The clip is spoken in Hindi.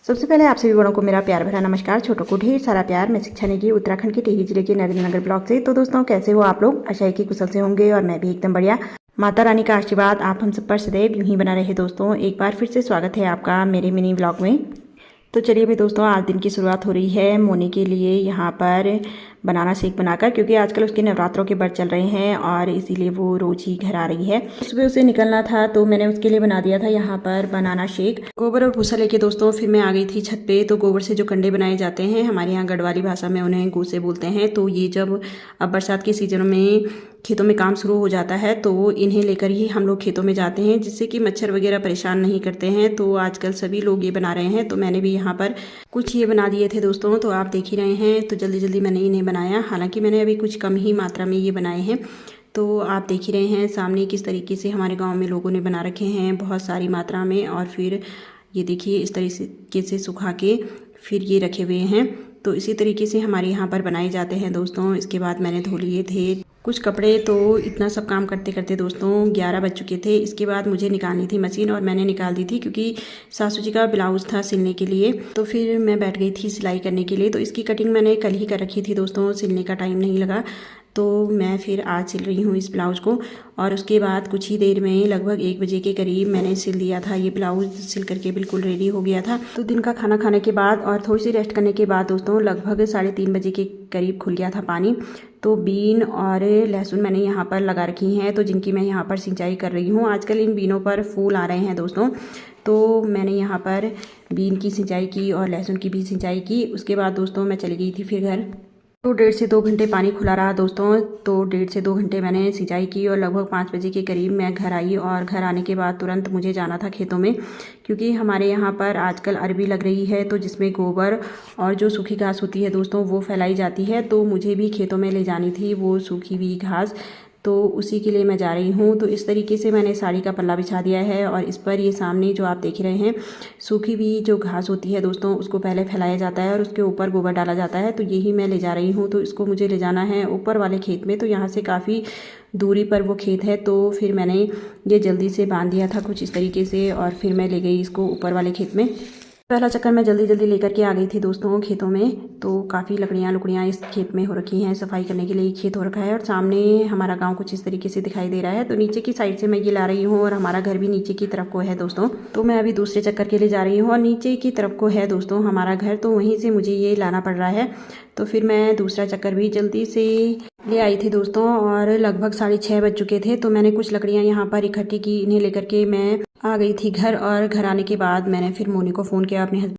सबसे पहले आप सभी बड़ों को मेरा प्यार भरा नमस्कार। छोटों को ढेर सारा प्यार। मैं शिक्षा निधि उत्तराखंड के टिहरी जिले के नरेंद्रनगर ब्लॉक से। तो दोस्तों, कैसे हो आप लोग? आशा है कि कुशल से होंगे और मैं भी एकदम बढ़िया। माता रानी का आशीर्वाद आप हम सब पर सदैव यूं ही बना रहे। दोस्तों, एक बार फिर से स्वागत है आपका मेरे मिनी ब्लॉग में। तो चलिए भाई दोस्तों, आज दिन की शुरुआत हो रही है मोनी के लिए यहाँ पर बनाना शेक बनाकर, क्योंकि आजकल उसके नवरात्रों के व्रत चल रहे हैं और इसीलिए वो रोज ही घर आ रही है। सुबह उसे निकलना था तो मैंने उसके लिए बना दिया था यहाँ पर बनाना शेक। गोबर और भूसा लेके दोस्तों फिर मैं आ गई थी छत पे। तो गोबर से जो कंडे बनाए जाते हैं, हमारे यहाँ गढ़वाली भाषा में उन्हें गूसे बोलते हैं। तो ये जब अब बरसात के सीजन में खेतों में काम शुरू हो जाता है तो इन्हें लेकर ही हम लोग खेतों में जाते हैं, जिससे कि मच्छर वगैरह परेशान नहीं करते हैं। तो आजकल सभी लोग ये बना रहे हैं, तो मैंने भी यहाँ पर कुछ ये बना दिए थे दोस्तों। तो आप देख ही रहे हैं, तो जल्दी जल्दी मैंने इन्हें बनाया। हालांकि मैंने अभी कुछ कम ही मात्रा में ये बनाए हैं। तो आप देख ही रहे हैं सामने किस तरीके से हमारे गाँव में लोगों ने बना रखे हैं, बहुत सारी मात्रा में। और फिर ये देखिए इस तरीके से सुखा के फिर ये रखे हुए हैं। तो इसी तरीके से हमारे यहाँ पर बनाए जाते हैं दोस्तों। इसके बाद मैंने धो लिए थे कुछ कपड़े। तो इतना सब काम करते करते दोस्तों 11 बज चुके थे। इसके बाद मुझे निकालनी थी मशीन, और मैंने निकाल दी थी क्योंकि सासू जी का ब्लाउज़ था सिलने के लिए। तो फिर मैं बैठ गई थी सिलाई करने के लिए। तो इसकी कटिंग मैंने कल ही कर रखी थी दोस्तों, सिलने का टाइम नहीं लगा। तो मैं फिर आज सिल रही हूँ इस ब्लाउज़ को। और उसके बाद कुछ ही देर में लगभग 1 बजे के करीब मैंने सिल दिया था। ये ब्लाउज़ सिल करके बिल्कुल रेडी हो गया था। तो दिन का खाना खाने के बाद और थोड़ी सी रेस्ट करने के बाद दोस्तों लगभग 3:30 बजे के करीब खुल गया था पानी। तो बीन और लहसुन मैंने यहाँ पर लगा रखी हैं, तो जिनकी मैं यहाँ पर सिंचाई कर रही हूँ। आजकल इन बीनों पर फूल आ रहे हैं दोस्तों। तो मैंने यहाँ पर बीन की सिंचाई की और लहसुन की भी सिंचाई की। उसके बाद दोस्तों मैं चली गई थी फिर घर। तो 1.5 से 2 घंटे पानी खुला रहा दोस्तों। तो 1.5 से 2 घंटे मैंने सिंचाई की और लगभग 5 बजे के करीब मैं घर आई। और घर आने के बाद तुरंत मुझे जाना था खेतों में, क्योंकि हमारे यहाँ पर आजकल अरबी लग रही है, तो जिसमें गोबर और जो सूखी घास होती है दोस्तों वो फैलाई जाती है। तो मुझे भी खेतों में ले जानी थी वो सूखी हुई घास, तो उसी के लिए मैं जा रही हूँ। तो इस तरीके से मैंने साड़ी का पल्ला बिछा दिया है और इस पर ये सामने जो आप देख रहे हैं सूखी हुई जो घास होती है दोस्तों, उसको पहले फैलाया जाता है और उसके ऊपर गोबर डाला जाता है। तो यही मैं ले जा रही हूँ। तो इसको मुझे ले जाना है ऊपर वाले खेत में। तो यहाँ से काफ़ी दूरी पर वो खेत है। तो फिर मैंने ये जल्दी से बांध दिया था कुछ इस तरीके से, और फिर मैं ले गई इसको ऊपर वाले खेत में। पहला चक्कर मैं जल्दी जल्दी लेकर के आ गई थी दोस्तों खेतों में। तो काफ़ी लकड़ियाँ इस खेत में हो रखी हैं, सफाई करने के लिए खेत हो रखा है। और सामने हमारा गांव कुछ इस तरीके से दिखाई दे रहा है। तो नीचे की साइड से मैं ये ला रही हूँ और हमारा घर भी नीचे की तरफ को है दोस्तों। तो मैं अभी दूसरे चक्कर के लिए जा रही हूँ और नीचे की तरफ को है दोस्तों हमारा घर, तो वहीं से मुझे ये लाना पड़ रहा है। तो फिर मैं दूसरा चक्कर भी जल्दी से ले आई थी दोस्तों और लगभग 6:30 बज चुके थे। तो मैंने कुछ लकड़ियाँ यहाँ पर इकट्ठी की, इन्हें लेकर के मैं आ गई थी घर। और घर आने के बाद मैंने फिर मोनी को फ़ोन किया अपने